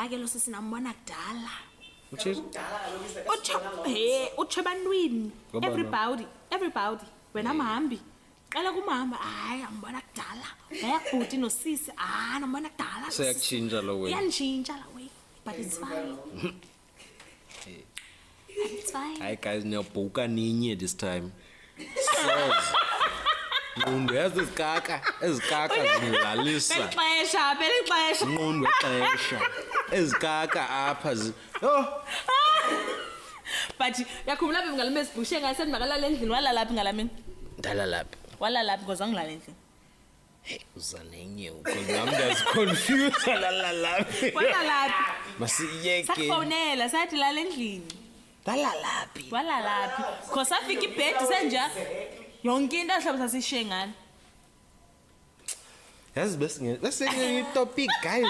hayi ke lo sisi nambona kudala Uthini? utsho ebantwini Ngobani? everybody wena mhambi qala kumhamba hayi ambona kudala yayakubhuti nosisi nambona kudala Seyakutshintsha lo wena. iyanitshintsha la way but it's fine it's fine Hayi guys, niyabhuka ninye this time. Nqundu yazi ezikaka zilalisa. belixesha Nqundu exesha. Ezikaka apha but yakhumbula apha ngalame sibhushe ngayo sendimakalala endlini walalaphi ngalamini Ndalalaphi. walalaphi because angilala endlini Uza nenye because nam ndiyaziconfuse lalalaphi. walalaphi Masiyeke. safonela sathi lala endlini Ndalalaphi. walalaphi because afika ibhedi senja yonke into ahlobo sasishiye ngani Yazi bese topic guys.